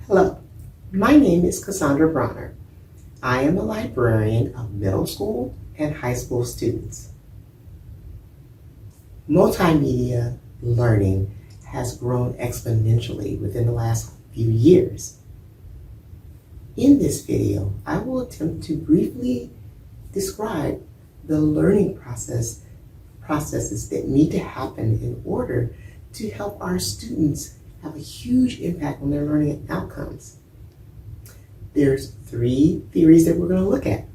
Hello, my name is Cassandra Bronner. I am a librarian of middle school and high school students. Multimedia learning has grown exponentially within the last few years. In this video, I will attempt to briefly describe the learning processes that need to happen in order to help our students have a huge impact on their learning outcomes. There's three theories that we're going to look at.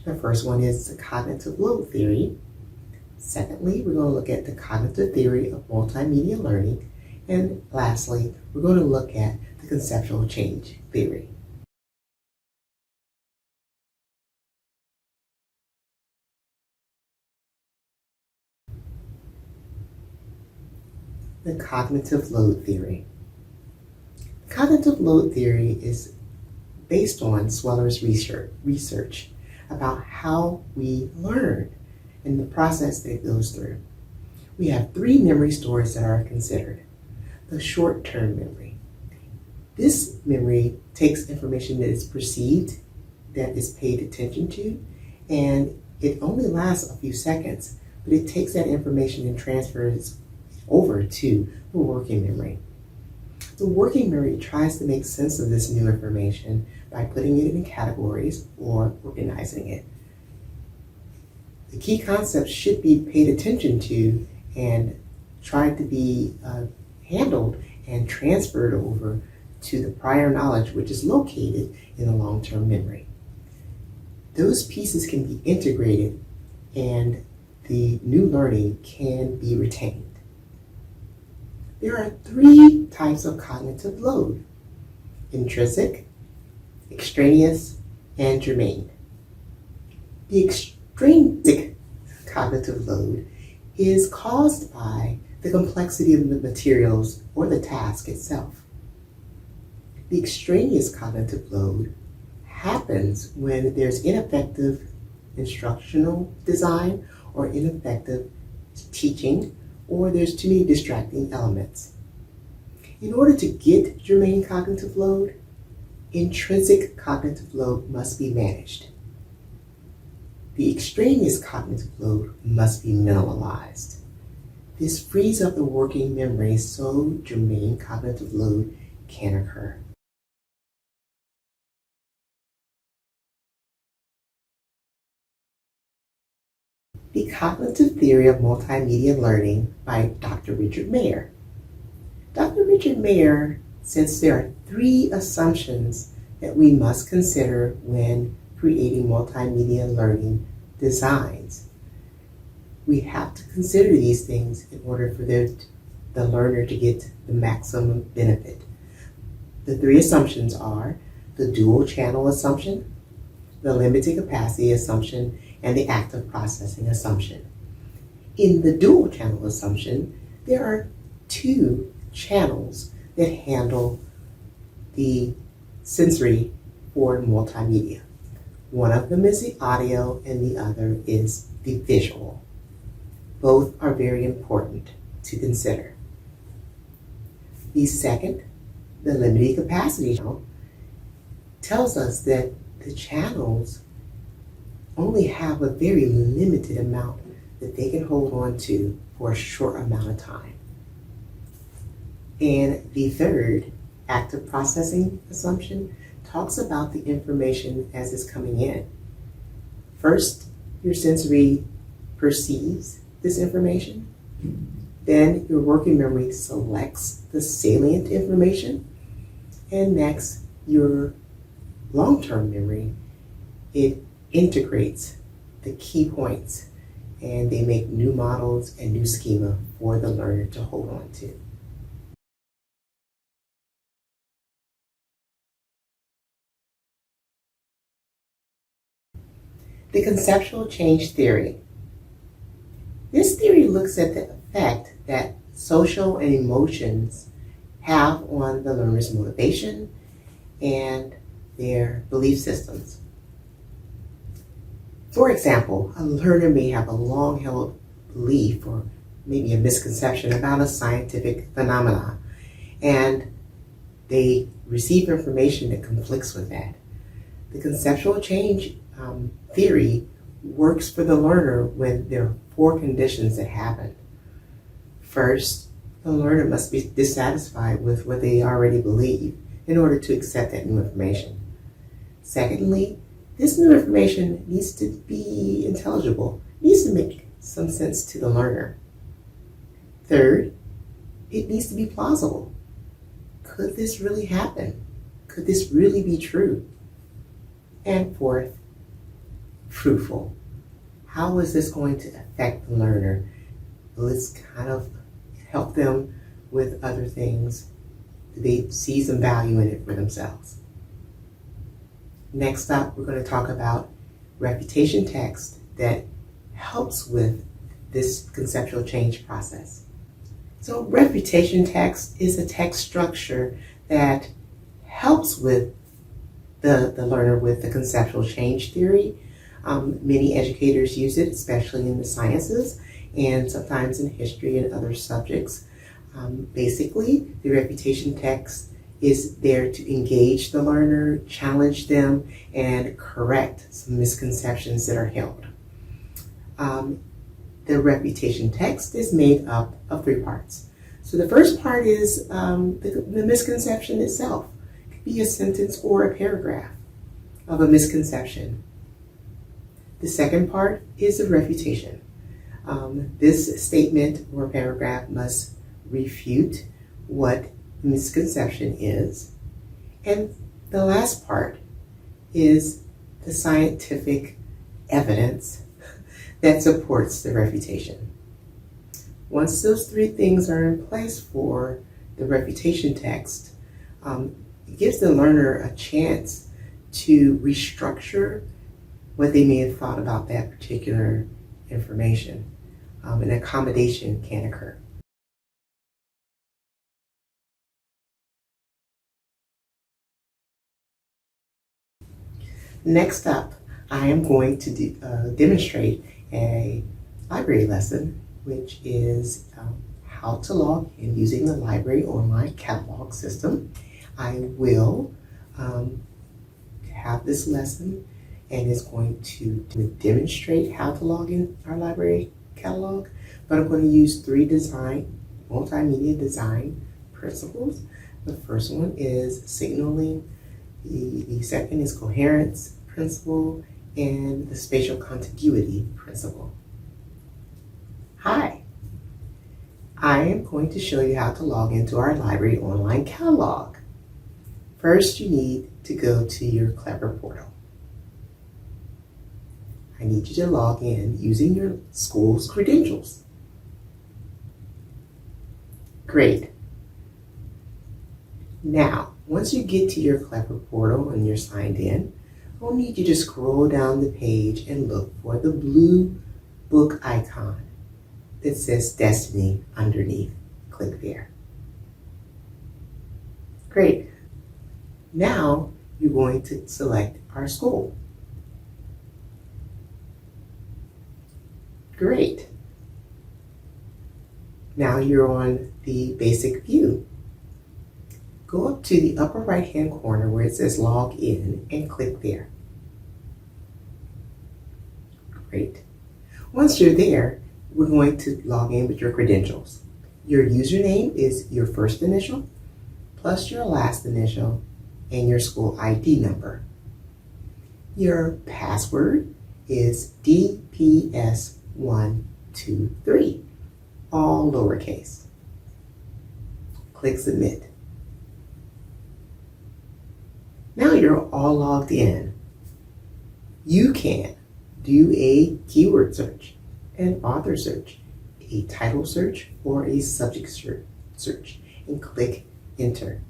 The first one is the cognitive load theory. Secondly, we're going to look at the cognitive theory of multimedia learning. And lastly, we're going to look at the conceptual change theory. The cognitive load theory. Cognitive load theory is based on Sweller's research about how we learn and the process that it goes through. We have three memory stores that are considered. The short-term memory. This memory takes information that is perceived, that is paid attention to, and it only lasts a few seconds, but it takes that information and transfers over to the working memory. The working memory tries to make sense of this new information by putting it in categories or organizing it. The key concepts should be paid attention to and tried to be handled and transferred over to the prior knowledge, which is located in the long-term memory. Those pieces can be integrated and the new learning can be retained. There are three types of cognitive load: intrinsic, extraneous, and germane. The extrinsic cognitive load is caused by the complexity of the materials or the task itself. The extraneous cognitive load happens when there's ineffective instructional design or ineffective teaching, or there's too many distracting elements. In order to get germane cognitive load, intrinsic cognitive load must be managed. The extraneous cognitive load must be minimalized. This frees up the working memory so germane cognitive load can occur. The Cognitive Theory of Multimedia Learning by Dr. Richard Mayer. Dr. Richard Mayer says there are three assumptions that we must consider when creating multimedia learning designs. We have to consider these things in order for the learner to get the maximum benefit. The three assumptions are the dual channel assumption, the limited capacity assumption, and the active processing assumption. In the dual channel assumption, there are two channels that handle the sensory for multimedia. One of them is the audio and the other is the visual. Both are very important to consider. The second, the limited capacity channel, tells us that the channels only have a very limited amount that they can hold on to for a short amount of time. And the third, active processing assumption, talks about the information as it's coming in. First, your sensory perceives this information. Then your working memory selects the salient information. And next, your long-term memory, it integrates the key points and they make new models and new schema for the learner to hold on to. The conceptual change theory. This theory looks at the effect that social and emotions have on the learner's motivation and their belief systems. For example, a learner may have a long-held belief or maybe a misconception about a scientific phenomenon, and they receive information that conflicts with that. The conceptual change theory works for the learner when there are 4 conditions that happen. First, the learner must be dissatisfied with what they already believe in order to accept that new information. Secondly, this new information needs to be intelligible, needs to make some sense to the learner. Third, it needs to be plausible. Could this really happen? Could this really be true? And fourth, fruitful. How is this going to affect the learner? Will this kind of help them with other things? Do they see some value in it for themselves? Next up, we're going to talk about refutation text that helps with this conceptual change process. So refutation text is a text structure that helps with the learner with the conceptual change theory. Many educators use it, especially in the sciences and sometimes in history and other subjects. Basically, the refutation text is there to engage the learner, challenge them, and correct some misconceptions that are held. The refutation text is made up of 3 parts. So the first part is the misconception itself. It could be a sentence or a paragraph of a misconception. The second part is the refutation. This statement or paragraph must refute what misconception is. And the last part is the scientific evidence that supports the refutation. Once those 3 things are in place for the refutation text, it gives the learner a chance to restructure what they may have thought about that particular information. An accommodation can occur. Next up, I am going to demonstrate a library lesson, which is how to log in using the library online catalog system. I will have this lesson and it's going to demonstrate how to log in our library catalog, but I'm going to use 3 multimedia design principles. The first one is signaling, the second is coherence principle, and the spatial contiguity principle. Hi, I am going to show you how to log into our library online catalog. First, you need to go to your Clever portal. I need you to log in using your school's credentials. Great. Now, once you get to your Clever portal and you're signed in, I'll need you to scroll down the page and look for the blue book icon that says Destiny underneath. Click there. Great. Now you're going to select our school. Great. Now you're on the basic view. Go up to the upper right-hand corner where it says Log In and click there. Great. Once you're there, we're going to log in with your credentials. Your username is your first initial plus your last initial and your school ID number. Your password is DPS123, all lowercase. Click Submit. Now you're all logged in. You can do a keyword search, an author search, a title search, or a subject search, and click Enter.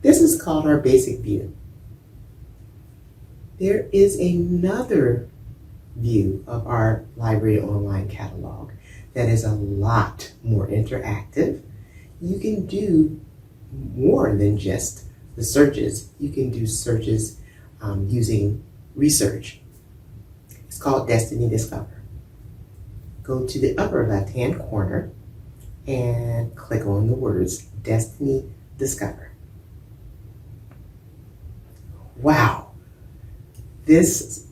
This is called our basic view. There is another view of our library online catalog that is a lot more interactive. You can do more than just the searches. You can do searches using research. It's called Destiny Discover. Go to the upper left-hand corner and click on the words Destiny Discover. Wow, this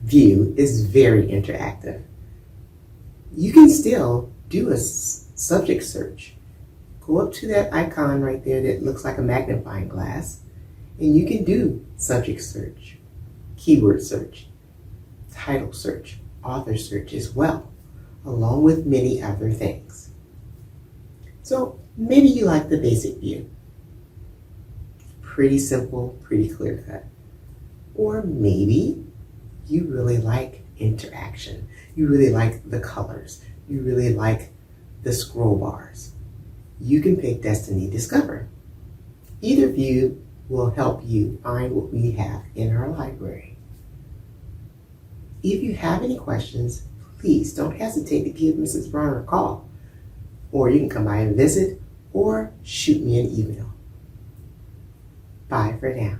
view is very interactive. You can still do a subject search. Go up to that icon right there that looks like a magnifying glass, and you can do subject search, keyword search, title search, author search as well, along with many other things. So maybe you like the basic view. Pretty simple, pretty clear cut. Or maybe you really like interaction. You really like the colors. You really like the scroll bars. You can pick Destiny Discover. Either view will help you find what we have in our library. If you have any questions, please don't hesitate to give Mrs. Bronner a call, or you can come by and visit, or shoot me an email. Bye for now.